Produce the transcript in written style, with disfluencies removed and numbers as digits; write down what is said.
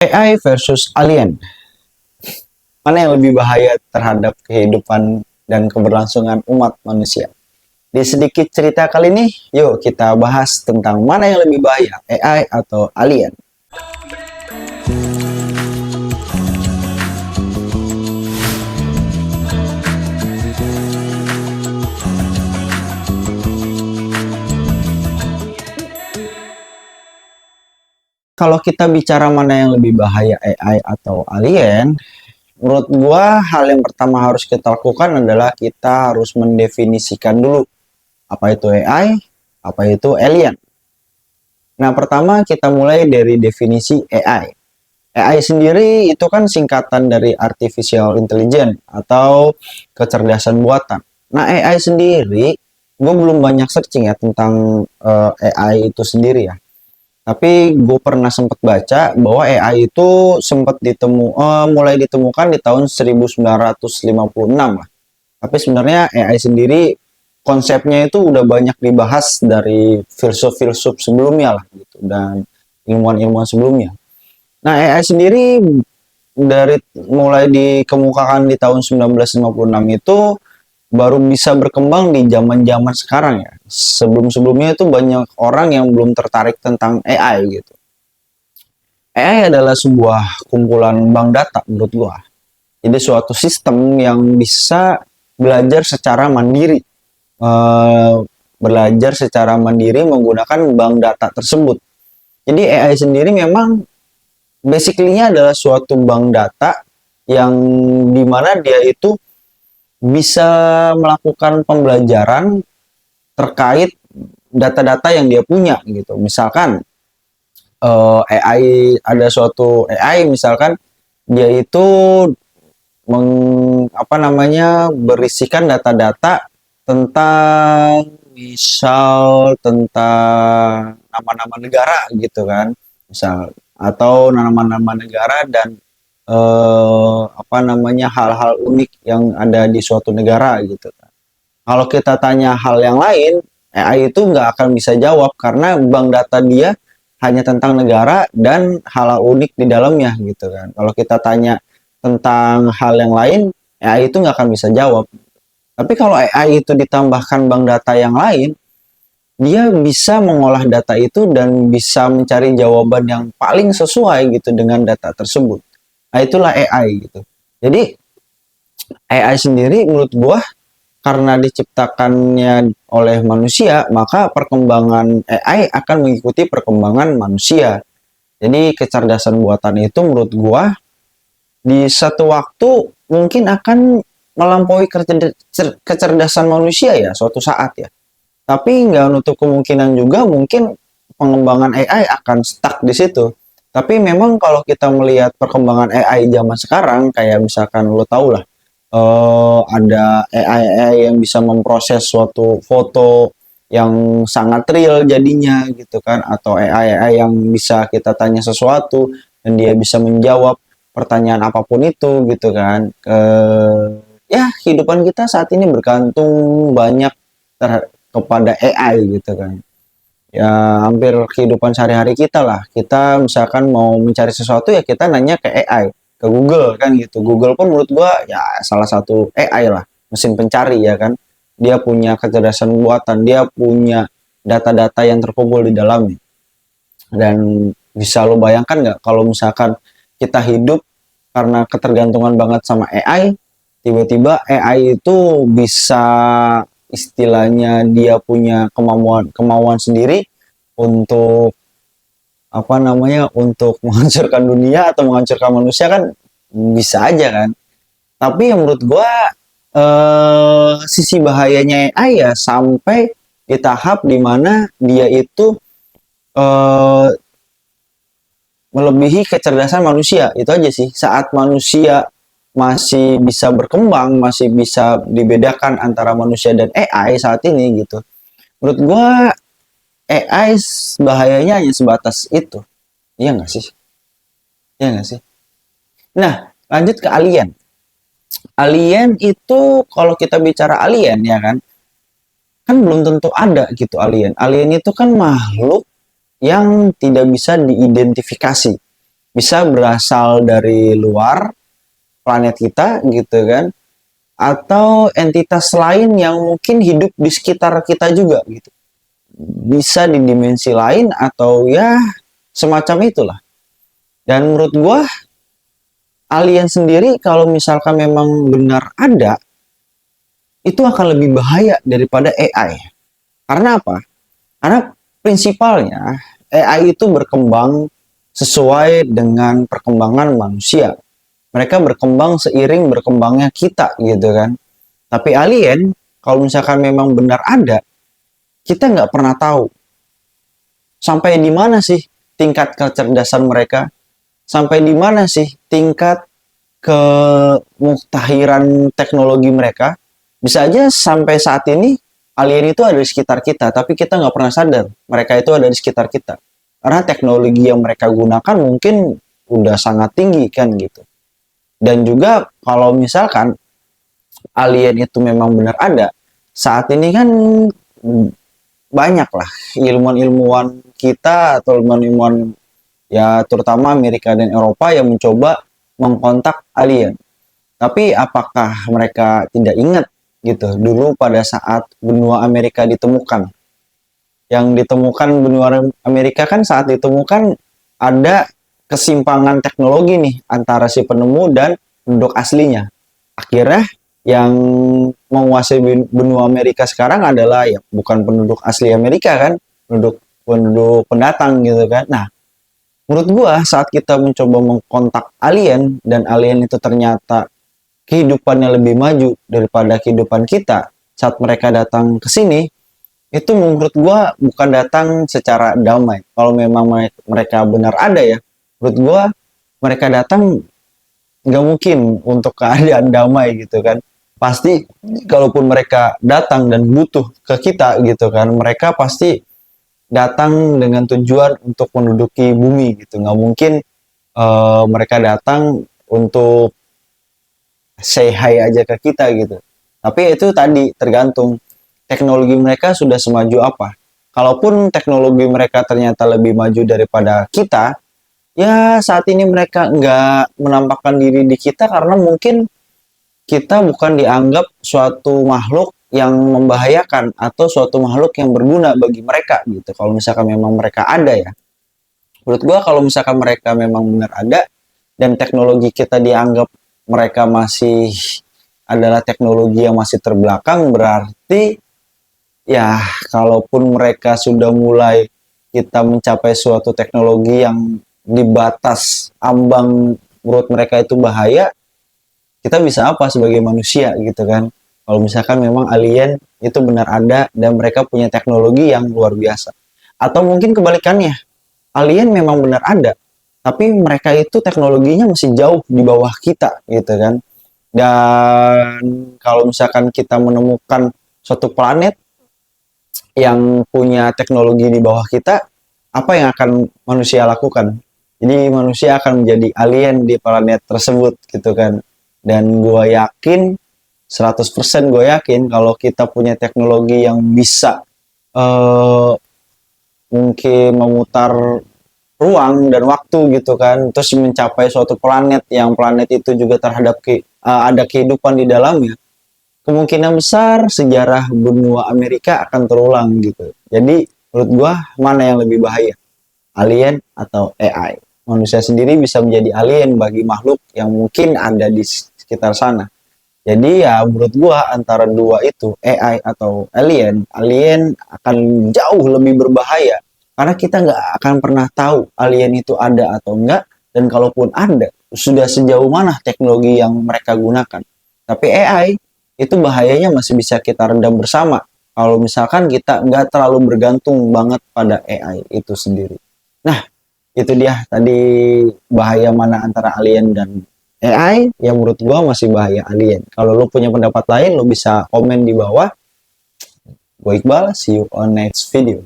AI versus alien. Mana yang lebih bahaya terhadap kehidupan dan keberlangsungan umat manusia? Di sedikit cerita kali ini, yuk kita bahas tentang mana yang lebih bahaya, AI atau alien. Kalau kita bicara mana yang lebih bahaya, AI atau alien, menurut gua hal yang pertama harus kita lakukan adalah kita harus mendefinisikan dulu apa itu AI, apa itu alien. Nah, pertama kita mulai dari definisi AI. AI sendiri itu kan singkatan dari artificial intelligence atau kecerdasan buatan. Nah, AI sendiri, gue belum banyak searching ya tentang AI itu sendiri ya. Tapi gue pernah sempat baca bahwa AI itu sempat mulai ditemukan di tahun 1956 lah. Tapi sebenarnya AI sendiri konsepnya itu udah banyak dibahas dari filsuf-filsuf sebelumnya lah gitu dan ilmuwan-ilmuwan sebelumnya. Nah, AI sendiri dari mulai dikemukakan di tahun 1956 itu baru bisa berkembang di zaman-zaman sekarang ya. Sebelum-sebelumnya itu banyak orang yang belum tertarik tentang AI gitu. AI adalah sebuah kumpulan bank data menurut gua. Jadi suatu sistem yang bisa belajar secara mandiri. Eh, Belajar secara mandiri menggunakan bank data tersebut. Jadi AI sendiri memang basically-nya adalah suatu bank data yang dimana dia itu bisa melakukan pembelajaran terkait data-data yang dia punya gitu. Misalkan AI ada suatu AI misalkan dia itu berisikan data-data tentang misal tentang nama-nama negara gitu kan misal atau nama-nama negara dan hal-hal unik yang ada di suatu negara gitu kan. Kalau kita tanya hal yang lain, AI itu nggak akan bisa jawab karena bank data dia hanya tentang negara dan hal unik di dalamnya gitu kan. Kalau kita tanya tentang hal yang lain, AI itu nggak akan bisa jawab. Tapi kalau AI itu ditambahkan bank data yang lain, dia bisa mengolah data itu dan bisa mencari jawaban yang paling sesuai gitu dengan data tersebut. Nah, itulah AI gitu. Jadi AI sendiri menurut gua karena diciptakannya oleh manusia, maka perkembangan AI akan mengikuti perkembangan manusia. Jadi kecerdasan buatan itu menurut gua di satu waktu mungkin akan melampaui kecerdasan manusia ya suatu saat ya. Tapi nggak nutup kemungkinan juga mungkin pengembangan AI akan stuck di situ. Tapi memang kalau kita melihat perkembangan AI zaman sekarang, kayak misalkan lo tau lah, ada AI yang bisa memproses suatu foto yang sangat real jadinya gitu kan, atau AI yang bisa kita tanya sesuatu dan dia bisa menjawab pertanyaan apapun itu gitu kan. Ya kehidupan kita saat ini bergantung banyak kepada AI gitu kan. Ya hampir kehidupan sehari-hari kita lah. Kita misalkan mau mencari sesuatu ya kita nanya ke AI, ke Google kan gitu. Google pun menurut gua ya salah satu AI lah, mesin pencari ya kan. Dia punya kecerdasan buatan, dia punya data-data yang terkumpul di dalamnya. Dan bisa lo bayangkan nggak kalau misalkan kita hidup karena ketergantungan banget sama AI, tiba-tiba AI itu bisa istilahnya dia punya kemauan sendiri untuk untuk menghancurkan dunia atau menghancurkan manusia kan bisa aja kan. Tapi yang menurut gua sisi bahayanya AI ya sampai di tahap dimana dia itu eh, melebihi kecerdasan manusia. Itu aja sih. Saat manusia masih bisa berkembang, masih bisa dibedakan antara manusia dan AI saat ini gitu. Menurut gua AI bahayanya hanya sebatas itu. Iya nggak sih? Iya nggak sih? Nah, lanjut ke alien. Alien itu kalau kita bicara alien ya kan belum tentu ada gitu alien. Alien itu kan makhluk yang tidak bisa diidentifikasi. bisa berasal dari luar planet kita gitu kan, atau entitas lain yang mungkin hidup di sekitar kita juga gitu. Bisa di dimensi lain atau ya semacam itulah. Dan menurut gua alien sendiri kalau misalkan memang benar ada, itu akan lebih bahaya daripada AI. Karena apa? Karena prinsipalnya AI itu berkembang sesuai dengan perkembangan manusia. Mereka berkembang seiring berkembangnya kita gitu kan. Tapi alien, kalau misalkan memang benar ada, kita nggak pernah tahu sampai di mana sih tingkat kecerdasan mereka, sampai di mana sih tingkat kemuktahiran teknologi mereka. Bisa aja sampai saat ini alien itu ada di sekitar kita, tapi kita nggak pernah sadar mereka itu ada di sekitar kita. Karena teknologi yang mereka gunakan mungkin udah sangat tinggi kan gitu. Dan juga kalau misalkan alien itu memang benar ada, saat ini kan banyak lah ilmuwan-ilmuwan kita atau ilmuwan-ilmuwan ya terutama Amerika dan Eropa yang mencoba mengkontak alien. Tapi apakah mereka tidak ingat gitu dulu pada saat benua Amerika ditemukan? Yang ditemukan benua Amerika kan saat ditemukan ada kesimpangan teknologi nih antara si penemu dan penduduk aslinya. Akhirnya yang menguasai benua Amerika sekarang adalah ya bukan penduduk asli Amerika kan, penduduk penduduk pendatang gitu kan. Nah, menurut gua saat kita mencoba mengkontak alien dan alien itu ternyata kehidupannya lebih maju daripada kehidupan kita saat mereka datang ke sini, itu menurut gua bukan datang secara damai. Kalau memang mereka benar ada ya, menurut gua mereka datang nggak mungkin untuk keadaan damai gitu kan. Pasti kalaupun mereka datang dan butuh ke kita gitu kan, mereka pasti datang dengan tujuan untuk menduduki bumi gitu. Nggak mungkin mereka datang untuk say hi aja ke kita gitu. Tapi itu tadi tergantung teknologi mereka sudah semaju apa. Kalaupun teknologi mereka ternyata lebih maju daripada kita, ya saat ini mereka nggak menampakkan diri di kita karena mungkin kita bukan dianggap suatu makhluk yang membahayakan atau suatu makhluk yang berguna bagi mereka gitu. Kalau misalkan memang mereka ada ya. Menurut gua kalau misalkan mereka memang benar ada dan teknologi kita dianggap mereka masih adalah teknologi yang masih terbelakang, berarti ya kalaupun mereka sudah mulai kita mencapai suatu teknologi yang di batas ambang menurut mereka itu bahaya, kita bisa apa sebagai manusia gitu kan. Kalau misalkan memang alien itu benar ada dan mereka punya teknologi yang luar biasa. Atau mungkin kebalikannya, alien memang benar ada, tapi mereka itu teknologinya masih jauh di bawah kita gitu kan. Dan kalau misalkan kita menemukan suatu planet yang punya teknologi di bawah kita, apa yang akan manusia lakukan? Jadi manusia akan menjadi alien di planet tersebut gitu kan. Dan gue yakin 100% gue yakin kalau kita punya teknologi yang bisa mungkin memutar ruang dan waktu gitu kan, terus mencapai suatu planet yang planet itu juga terhadap ada kehidupan di dalamnya, kemungkinan besar sejarah benua Amerika akan terulang gitu. Jadi menurut gua mana yang lebih bahaya, alien atau AI? Manusia sendiri bisa menjadi alien bagi makhluk yang mungkin ada di sekitar sana. Jadi ya menurut gua antara dua itu AI atau alien, alien akan jauh lebih berbahaya karena kita nggak akan pernah tahu alien itu ada atau enggak, dan kalaupun ada sudah sejauh mana teknologi yang mereka gunakan. Tapi AI itu bahayanya masih bisa kita redam bersama kalau misalkan kita nggak terlalu bergantung banget pada AI itu sendiri. Nah, itu dia tadi bahaya mana antara alien dan AI. Yang menurut gua masih bahaya alien. Kalau lo punya pendapat lain lo bisa komen di bawah. Gue Iqbal, see you on next video.